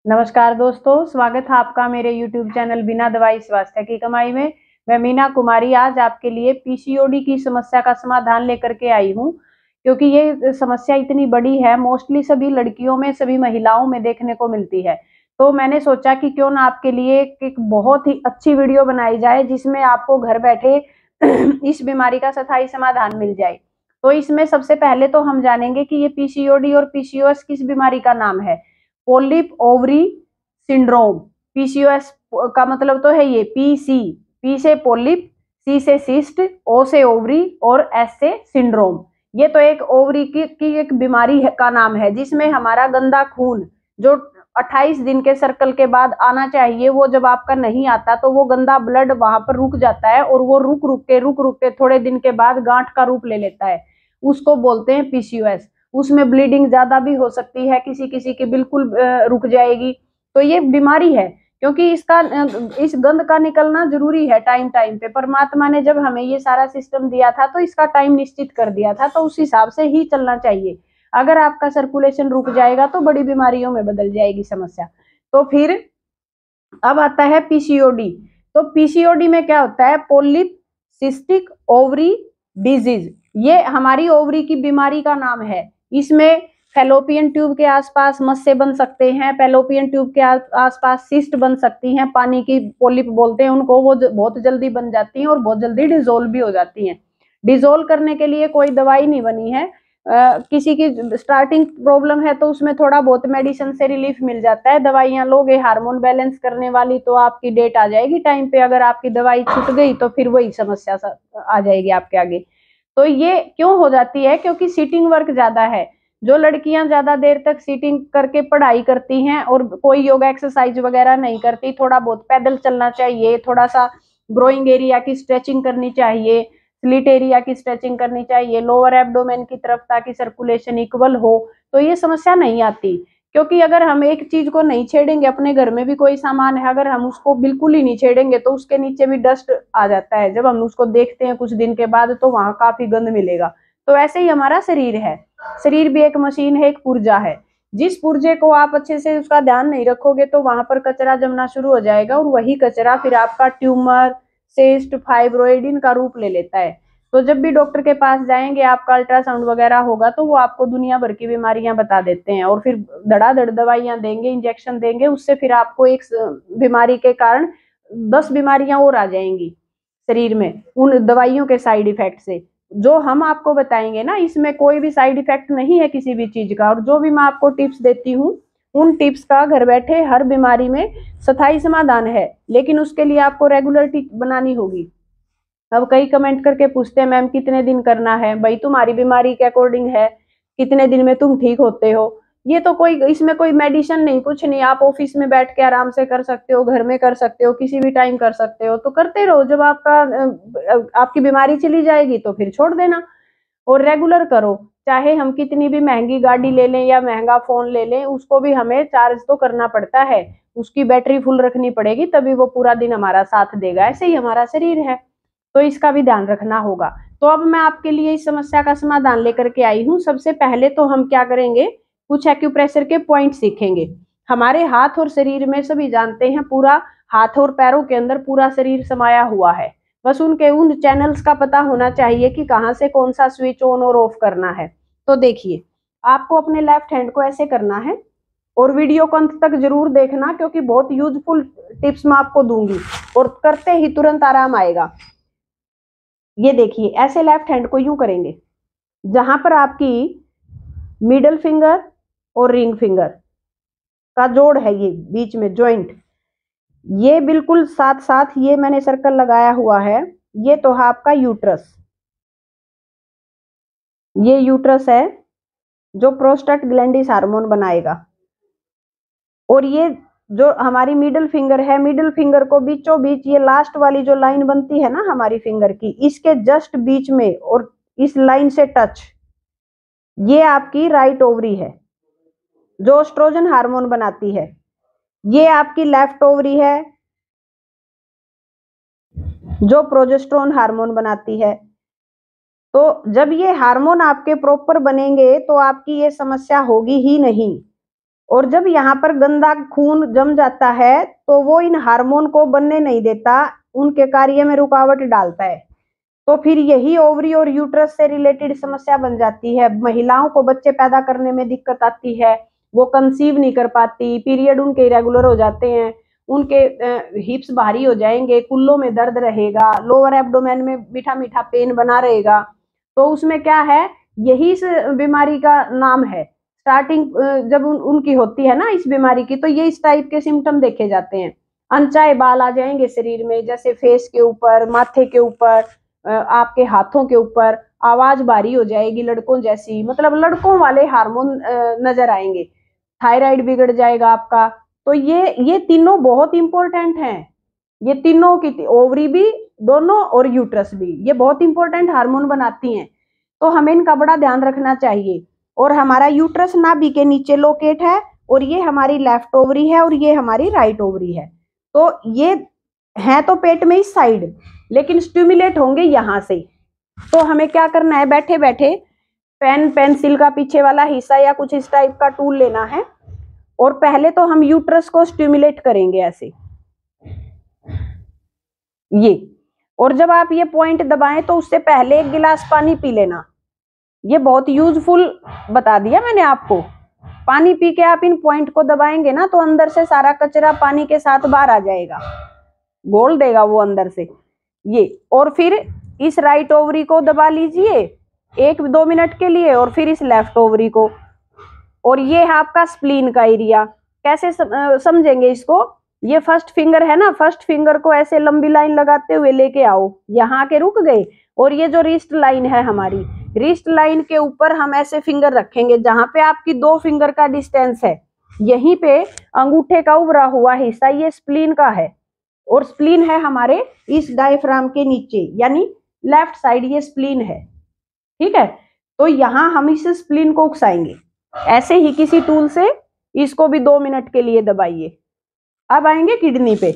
नमस्कार दोस्तों, स्वागत है आपका मेरे YouTube चैनल बिना दवाई स्वास्थ्य की कमाई में। मैं मीना कुमारी आज आपके लिए पीसीओडी की समस्या का समाधान लेकर के आई हूँ, क्योंकि ये समस्या इतनी बड़ी है, मोस्टली सभी लड़कियों में, सभी महिलाओं में देखने को मिलती है। तो मैंने सोचा कि क्यों ना आपके लिए एक बहुत ही अच्छी वीडियो बनाई जाए, जिसमें आपको घर बैठे इस बीमारी का स्थायी समाधान मिल जाए। तो इसमें सबसे पहले तो हम जानेंगे कि ये पीसीओडी और पीसीओएस किस बीमारी का नाम है। Polyp ovary syndrome. पीसीओएस का मतलब तो है ये पी से पोलिप, सी से सिस्ट, ओ से ओवरी और एस से सिंड्रोम। ये तो एक ओवरी की एक बीमारी का नाम है, जिसमें हमारा गंदा खून जो 28 दिन के सर्कल के बाद आना चाहिए, वो जब आपका नहीं आता तो वो गंदा ब्लड वहां पर रुक जाता है, और वो रुक रुक के थोड़े दिन के बाद गांठ का रूप ले लेता है। उसको बोलते हैं पीसीओएस। उसमें ब्लीडिंग ज्यादा भी हो सकती है, किसी किसी की बिल्कुल रुक जाएगी। तो ये बीमारी है, क्योंकि इस गंध का निकलना जरूरी है टाइम टाइम पे। परमात्मा ने जब हमें ये सारा सिस्टम दिया था तो इसका टाइम निश्चित कर दिया था, तो उस हिसाब से ही चलना चाहिए। अगर आपका सर्कुलेशन रुक जाएगा तो बड़ी बीमारियों में बदल जाएगी समस्या। तो फिर अब आता है पीसीओडी। तो पीसीओडी में क्या होता है? Polyp cystic ovary disease. ये हमारी ओवरी की बीमारी का नाम है। इसमें फैलोपियन ट्यूब के आसपास मस्से बन सकते हैं, फैलोपियन ट्यूब के आसपास सिस्ट बन सकती हैं, पानी की पोलिप बोलते हैं उनको। वो बहुत जल्दी बन जाती हैं और बहुत जल्दी डिजोल्व भी हो जाती हैं। डिजोल्व करने के लिए कोई दवाई नहीं बनी है। किसी की स्टार्टिंग प्रॉब्लम है तो उसमें थोड़ा बहुत मेडिसिन से रिलीफ मिल जाता है। दवाइयां लोगे हार्मोन बैलेंस करने वाली तो आपकी डेट आ जाएगी टाइम पे। अगर आपकी दवाई छूट गई तो फिर वही समस्या आ जाएगी आपके आगे। तो ये क्यों हो जाती है? क्योंकि सीटिंग वर्क ज्यादा है। जो लड़कियां ज्यादा देर तक सीटिंग करके पढ़ाई करती हैं और कोई योगा एक्सरसाइज वगैरह नहीं करती, थोड़ा बहुत पैदल चलना चाहिए, थोड़ा सा ग्रोइंग एरिया की स्ट्रेचिंग करनी चाहिए, स्लिट एरिया की स्ट्रेचिंग करनी चाहिए, लोअर एब्डोमेन की तरफ, ताकि सर्कुलेशन इक्वल हो, तो ये समस्या नहीं आती। क्योंकि अगर हम एक चीज को नहीं छेड़ेंगे, अपने घर में भी कोई सामान है, अगर हम उसको बिल्कुल ही नहीं छेड़ेंगे तो उसके नीचे भी डस्ट आ जाता है। जब हम उसको देखते हैं कुछ दिन के बाद तो वहां काफी गंद मिलेगा। तो ऐसे ही हमारा शरीर है। शरीर भी एक मशीन है, एक पुर्जा है। जिस पुर्जे को आप अच्छे से उसका ध्यान नहीं रखोगे तो वहां पर कचरा जमना शुरू हो जाएगा, और वही कचरा फिर आपका ट्यूमर, सिस्ट, फाइब्रोइड इनका रूप ले लेता है। तो जब भी डॉक्टर के पास जाएंगे, आपका अल्ट्रासाउंड वगैरह होगा तो वो आपको दुनिया भर की बीमारियां बता देते हैं, और फिर धड़ाधड़ दवाइयां देंगे, इंजेक्शन देंगे। उससे फिर आपको एक बीमारी के कारण 10 बीमारियां और आ जाएंगी शरीर में, उन दवाइयों के साइड इफेक्ट से। जो हम आपको बताएंगे ना, इसमें कोई भी साइड इफेक्ट नहीं है किसी भी चीज का। और जो भी मैं आपको टिप्स देती हूँ, उन टिप्स का घर बैठे हर बीमारी में स्थायी समाधान है, लेकिन उसके लिए आपको रेगुलरिटी बनानी होगी। अब कई कमेंट करके पूछते हैं, मैम कितने दिन करना है? भाई तुम्हारी बीमारी के अकॉर्डिंग है, कितने दिन में तुम ठीक होते हो। ये तो कोई, इसमें कोई मेडिसिन नहीं, कुछ नहीं। आप ऑफिस में बैठ के आराम से कर सकते हो, घर में कर सकते हो, किसी भी टाइम कर सकते हो। तो करते रहो, जब आपकी बीमारी चली जाएगी तो फिर छोड़ देना, और रेगुलर करो। चाहे हम कितनी भी महंगी गाड़ी ले लें या महंगा फोन ले लें, उसको भी हमें चार्ज तो करना पड़ता है। उसकी बैटरी फुल रखनी पड़ेगी, तभी वो पूरा दिन हमारा साथ देगा। ऐसे ही हमारा शरीर है, तो इसका भी ध्यान रखना होगा। तो अब मैं आपके लिए इस समस्या का समाधान लेकर के आई हूँ। सबसे पहले तो हम क्या करेंगे, कुछ एक्यूप्रेशर के पॉइंट सीखेंगे। हमारे हाथ और शरीर में, सभी जानते हैं, पूरा हाथ और पैरों के अंदर पूरा शरीर समाया हुआ है। बस उन चैनल्स का पता होना चाहिए कि कहाँ से कौन सा स्विच ऑन और ऑफ करना है। तो देखिए, आपको अपने लेफ्ट हैंड को ऐसे करना है, और वीडियो को अंत तक जरूर देखना, क्योंकि बहुत यूजफुल टिप्स मैं आपको दूंगी, और करते ही तुरंत आराम आएगा। ये देखिए, ऐसे लेफ्ट हैंड को यूं करेंगे, जहां पर आपकी मिडल फिंगर और रिंग फिंगर का जोड़ है, ये बीच में जॉइंट, ये बिल्कुल साथ साथ ये मैंने सर्कल लगाया हुआ है। ये तो है आपका यूट्रस। ये यूट्रस है जो प्रोस्टेट ग्लैंडिस हार्मोन बनाएगा। और ये जो हमारी मिडिल फिंगर है, मिडिल फिंगर को बीचों बीच, ये लास्ट वाली जो लाइन बनती है ना हमारी फिंगर की, इसके जस्ट बीच में और इस लाइन से टच, ये आपकी राइट ओवरी है जो एस्ट्रोजन हार्मोन बनाती है। ये आपकी लेफ्ट ओवरी है जो प्रोजेस्टेरोन हार्मोन बनाती है। तो जब ये हार्मोन आपके प्रॉपर बनेंगे तो आपकी ये समस्या होगी ही नहीं। और जब यहाँ पर गंदा खून जम जाता है तो वो इन हार्मोन को बनने नहीं देता, उनके कार्य में रुकावट डालता है। तो फिर यही ओवरी और यूट्रस से रिलेटेड समस्या बन जाती है। महिलाओं को बच्चे पैदा करने में दिक्कत आती है, वो कंसीव नहीं कर पाती, पीरियड उनके इरेगुलर हो जाते हैं, उनके हिप्स भारी हो जाएंगे, कुल्लों में दर्द रहेगा, लोअर एब्डोमेन में मीठा मीठा पेन बना रहेगा। तो उसमें क्या है, यही इस बीमारी का नाम है। स्टार्टिंग जब उनकी होती है ना इस बीमारी की, तो ये इस टाइप के सिम्टम देखे जाते हैं। अनचाहे बाल आ जाएंगे शरीर में, जैसे फेस के ऊपर, माथे के ऊपर, आपके हाथों के ऊपर, आवाज भारी हो जाएगी लड़कों जैसी, मतलब लड़कों वाले हार्मोन नजर आएंगे, थायराइड बिगड़ जाएगा आपका। तो ये तीनों बहुत इंपॉर्टेंट हैं। ये तीनों की, ओवरी भी दोनों और यूट्रस भी, ये बहुत इंपॉर्टेंट हार्मोन बनाती हैं। तो हमें इनका बड़ा ध्यान रखना चाहिए। और हमारा यूट्रस नाभि के नीचे लोकेट है, और ये हमारी लेफ्ट ओवरी है, और ये हमारी राइट ओवरी है। तो ये है तो पेट में इस साइड, लेकिन स्टिमुलेट होंगे यहां से। तो हमें क्या करना है, बैठे बैठे पेन पेंसिल का पीछे वाला हिस्सा या कुछ इस टाइप का टूल लेना है, और पहले तो हम यूट्रस को स्टिमुलेट करेंगे ऐसे, ये। और जब आप ये पॉइंट दबाएं तो उससे पहले 1 गिलास पानी पी लेना। ये बहुत यूजफुल बता दिया मैंने आपको। पानी पी के आप इन पॉइंट को दबाएंगे ना, तो अंदर से सारा कचरा पानी के साथ बाहर आ जाएगा, घोल देगा वो अंदर से ये। और फिर इस राइट ओवरी को दबा लीजिए 1-2 मिनट के लिए, और फिर इस लेफ्ट ओवरी को। और ये है आपका स्प्लीन का एरिया। कैसे समझेंगे इसको, ये फर्स्ट फिंगर है ना, फर्स्ट फिंगर को ऐसे लंबी लाइन लगाते हुए लेके आओ, यहाँ आके रुक गए। और ये जो रिस्ट लाइन है हमारी, रिस्ट लाइन के ऊपर हम ऐसे फिंगर रखेंगे, जहां पे आपकी 2 फिंगर का डिस्टेंस है, यहीं पे अंगूठे का उभरा हुआ हिस्सा ये स्प्लीन का है। और स्प्लीन है हमारे इस डायफ्राम के नीचे, यानी लेफ्ट साइड ये स्प्लीन है, ठीक है। तो यहां हम इस स्प्लीन को उकसाएंगे ऐसे ही किसी टूल से, इसको भी 2 मिनट के लिए दबाइए। अब आएंगे किडनी पे,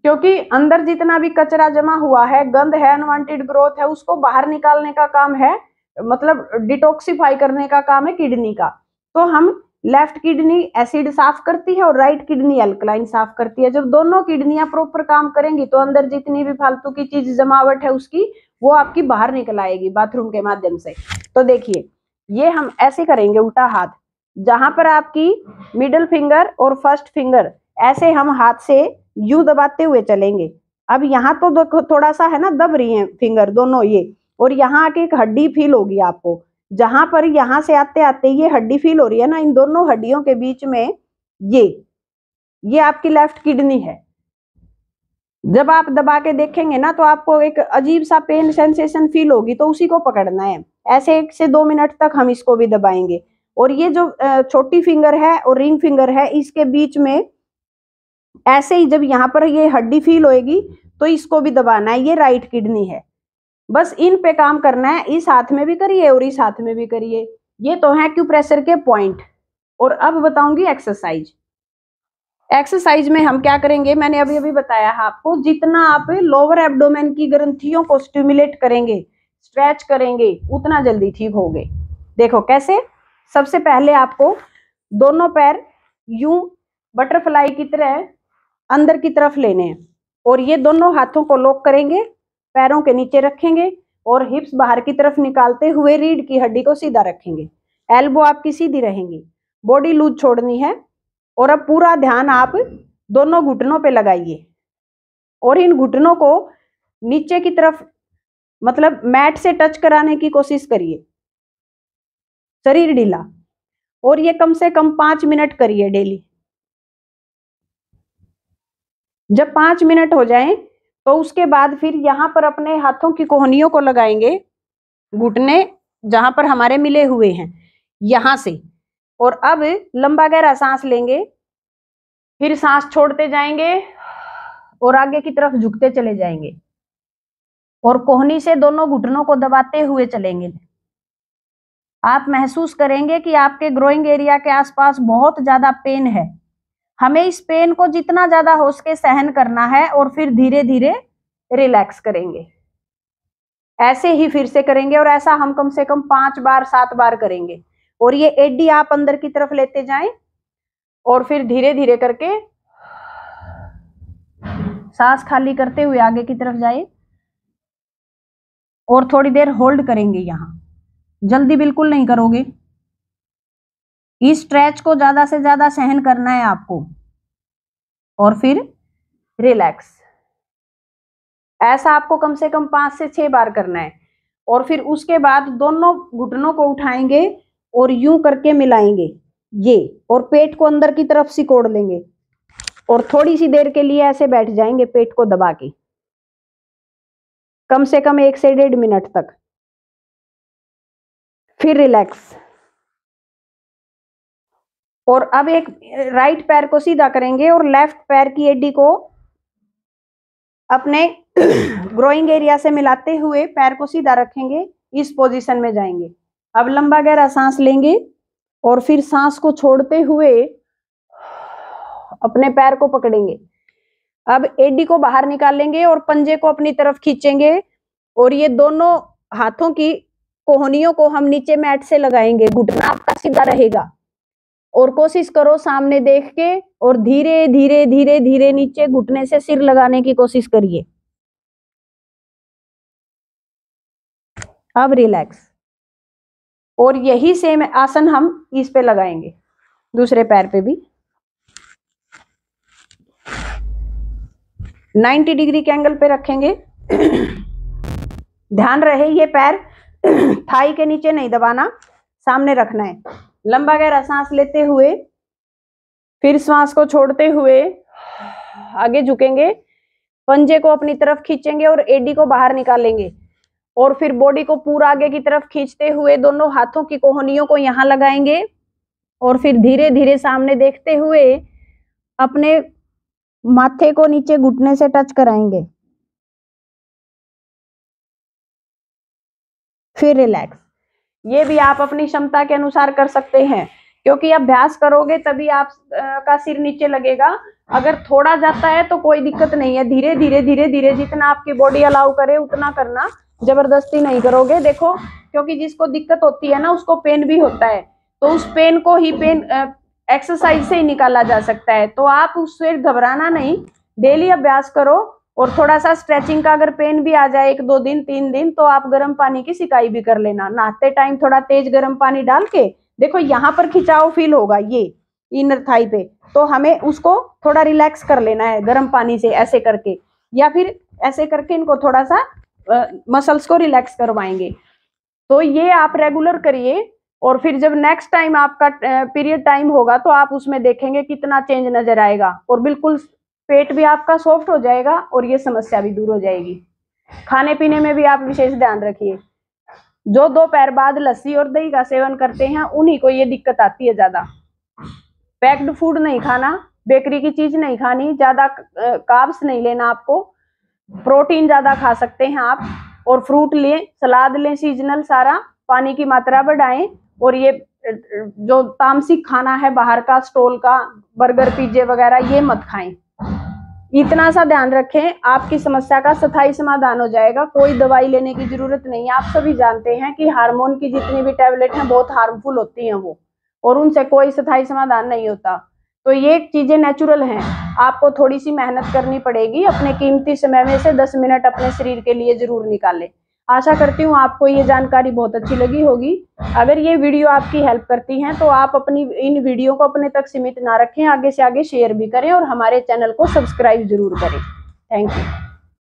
क्योंकि अंदर जितना भी कचरा जमा हुआ है, गंद है, अनवांटेड ग्रोथ है, उसको बाहर निकालने का काम है, मतलब डिटॉक्सिफाई करने का काम है किडनी का। तो हम लेफ्ट किडनी एसिड साफ करती है और राइट किडनी अल्कलाइन साफ करती है। जब दोनों किडनियां प्रॉपर काम करेंगी तो अंदर जितनी भी फालतू की चीज जमावट है उसकी, वो आपकी बाहर निकल आएगी बाथरूम के माध्यम से। तो देखिए, ये हम ऐसे करेंगे उल्टा हाथ, जहां पर आपकी मिडिल फिंगर और फर्स्ट फिंगर, ऐसे हम हाथ से यूं दबाते हुए चलेंगे। अब यहाँ तो देखो थोड़ा सा है ना, दब रही है फिंगर दोनों ये, और यहाँ आके एक हड्डी फील होगी आपको, जहां पर यहाँ से आते आते ये हड्डी फील हो रही है ना, इन दोनों हड्डियों के बीच में ये आपकी लेफ्ट किडनी है। जब आप दबा के देखेंगे ना, तो आपको एक अजीब सा पेन सेंसेशन फील होगी, तो उसी को पकड़ना है। ऐसे 1 से 2 मिनट तक हम इसको भी दबाएंगे। और ये जो छोटी फिंगर है और रिंग फिंगर है, इसके बीच में ऐसे ही जब यहाँ पर ये हड्डी फील होएगी तो इसको भी दबाना है, ये राइट किडनी है। बस इन पे काम करना है, इस हाथ में भी करिए और इस हाथ में भी करिए। ये तो है एक्यूप्रेशर के पॉइंट। और अब बताऊंगी एक्सरसाइज। एक्सरसाइज में हम क्या करेंगे, मैंने अभी अभी बताया है आपको, जितना आप लोअर एब्डोमेन की ग्रंथियों को स्टिमुलेट करेंगे, स्ट्रेच करेंगे, उतना जल्दी ठीक होगे। देखो कैसे। सबसे पहले आपको दोनों पैर यूं बटरफ्लाई की तरह अंदर की तरफ लेने हैं, और ये दोनों हाथों को लॉक करेंगे, पैरों के नीचे रखेंगे, और हिप्स बाहर की तरफ निकालते हुए रीढ़ की हड्डी को सीधा रखेंगे। एल्बो आपकी सीधी रहेंगी, बॉडी लूज छोड़नी है। और अब पूरा ध्यान आप दोनों घुटनों पे लगाइए, और इन घुटनों को नीचे की तरफ, मतलब मैट से टच कराने की कोशिश करिए, शरीर ढीला। और ये कम से कम 5 मिनट करिए डेली। जब 5 मिनट हो जाएं तो उसके बाद फिर यहाँ पर अपने हाथों की कोहनियों को लगाएंगे, घुटने जहां पर हमारे मिले हुए हैं यहां से। और अब लंबा गहरा सांस लेंगे, फिर सांस छोड़ते जाएंगे और आगे की तरफ झुकते चले जाएंगे, और कोहनी से दोनों घुटनों को दबाते हुए चलेंगे। आप महसूस करेंगे कि आपके ग्रोइंग एरिया के आसपास बहुत ज्यादा पेन है। हमें इस पेन को जितना ज्यादा हो सके सहन करना है, और फिर धीरे धीरे रिलैक्स करेंगे। ऐसे ही फिर से करेंगे, और ऐसा हम कम से कम 5 बार 7 बार करेंगे। और ये एडी आप अंदर की तरफ लेते जाएं, और फिर धीरे धीरे करके सांस खाली करते हुए आगे की तरफ जाए और थोड़ी देर होल्ड करेंगे। यहां जल्दी बिल्कुल नहीं करोगे, इस स्ट्रेच को ज्यादा से ज्यादा सहन करना है आपको। और फिर रिलैक्स। ऐसा आपको कम से कम 5 से 6 बार करना है। और फिर उसके बाद दोनों घुटनों को उठाएंगे और यूं करके मिलाएंगे ये, और पेट को अंदर की तरफ सिकोड़ लेंगे और थोड़ी सी देर के लिए ऐसे बैठ जाएंगे पेट को दबा के, कम से कम 1 से 1.5 मिनट तक। फिर रिलैक्स। और अब एक राइट पैर को सीधा करेंगे और लेफ्ट पैर की एडी को अपने ग्रोइंग एरिया से मिलाते हुए पैर को सीधा रखेंगे, इस पोजीशन में जाएंगे। अब लंबा गहरा सांस लेंगे और फिर सांस को छोड़ते हुए अपने पैर को पकड़ेंगे। अब एडी को बाहर निकालेंगे और पंजे को अपनी तरफ खींचेंगे और ये दोनों हाथों की कोहनियों को हम नीचे मैट से लगाएंगे। घुटना आपका सीधा रहेगा और कोशिश करो सामने देख के और धीरे धीरे धीरे धीरे नीचे घुटने से सिर लगाने की कोशिश करिए। अब रिलैक्स। और यही सेम आसन हम इस पे लगाएंगे, दूसरे पैर पे भी। 90 डिग्री के एंगल पे रखेंगे। ध्यान रहे ये पैर थाई के नीचे नहीं दबाना, सामने रखना है। लंबा गहरा सांस लेते हुए फिर सांस को छोड़ते हुए आगे झुकेंगे, पंजे को अपनी तरफ खींचेंगे और एडी को बाहर निकालेंगे और फिर बॉडी को पूरा आगे की तरफ खींचते हुए दोनों हाथों की कोहनियों को यहां लगाएंगे और फिर धीरे धीरे सामने देखते हुए अपने माथे को नीचे घुटने से टच कराएंगे। फिर रिलैक्स। ये भी आप अपनी क्षमता के अनुसार कर सकते हैं, क्योंकि अभ्यास करोगे तभी आप का सिर नीचे लगेगा। अगर थोड़ा जाता है तो कोई दिक्कत नहीं है, धीरे धीरे धीरे धीरे जितना आपकी बॉडी अलाउ करे उतना करना, जबरदस्ती नहीं करोगे। देखो, क्योंकि जिसको दिक्कत होती है ना उसको पेन भी होता है, तो उस पेन को ही एक्सरसाइज से ही निकाला जा सकता है। तो आप उससे घबराना नहीं, डेली अभ्यास करो। और थोड़ा सा स्ट्रेचिंग का अगर पेन भी आ जाए 1-2 दिन 3 दिन, तो आप गर्म पानी की सिकाई भी कर लेना। नहाते टाइम थोड़ा तेज गर्म पानी डाल के देखो, यहाँ पर खिंचाव फील होगा ये इनर थाई पे, तो हमें उसको थोड़ा रिलैक्स कर लेना है गर्म पानी से, ऐसे करके या फिर ऐसे करके इनको थोड़ा सा मसल्स को रिलैक्स करवाएंगे। तो ये आप रेगुलर करिए और फिर जब नेक्स्ट टाइम आपका पीरियड टाइम होगा तो आप उसमें देखेंगे कितना चेंज नजर आएगा और बिल्कुल पेट भी आपका सॉफ्ट हो जाएगा और ये समस्या भी दूर हो जाएगी। खाने पीने में भी आप विशेष ध्यान रखिए। जो दोपहर बाद लस्सी और दही का सेवन करते हैं उन्हीं को ये दिक्कत आती है ज्यादा। पैक्ड फूड नहीं खाना, बेकरी की चीज नहीं खानी, ज्यादा कार्ब्स नहीं लेना आपको, प्रोटीन ज्यादा खा सकते हैं आप, और फ्रूट लें, सलाद लें सीजनल सारा, पानी की मात्रा बढ़ाएं। और ये जो तामसिक खाना है बाहर का, स्टॉल का, बर्गर पिज्जे वगैरह, ये मत खाएं। इतना सा ध्यान रखें, आपकी समस्या का स्थायी समाधान हो जाएगा। कोई दवाई लेने की जरूरत नहीं है। आप सभी जानते हैं कि हार्मोन की जितनी भी टैबलेट हैं बहुत हार्मफुल होती हैं वो, और उनसे कोई स्थायी समाधान नहीं होता। तो ये चीजें नेचुरल हैं, आपको थोड़ी सी मेहनत करनी पड़ेगी। अपने कीमती समय में से 10 मिनट अपने शरीर के लिए जरूर निकालें। आशा करती हूँ आपको ये जानकारी बहुत अच्छी लगी होगी। अगर ये वीडियो आपकी हेल्प करती हैं तो आप अपनी इन वीडियो को अपने तक सीमित ना रखें, आगे से आगे शेयर भी करें और हमारे चैनल को सब्सक्राइब जरूर करें। Thank you.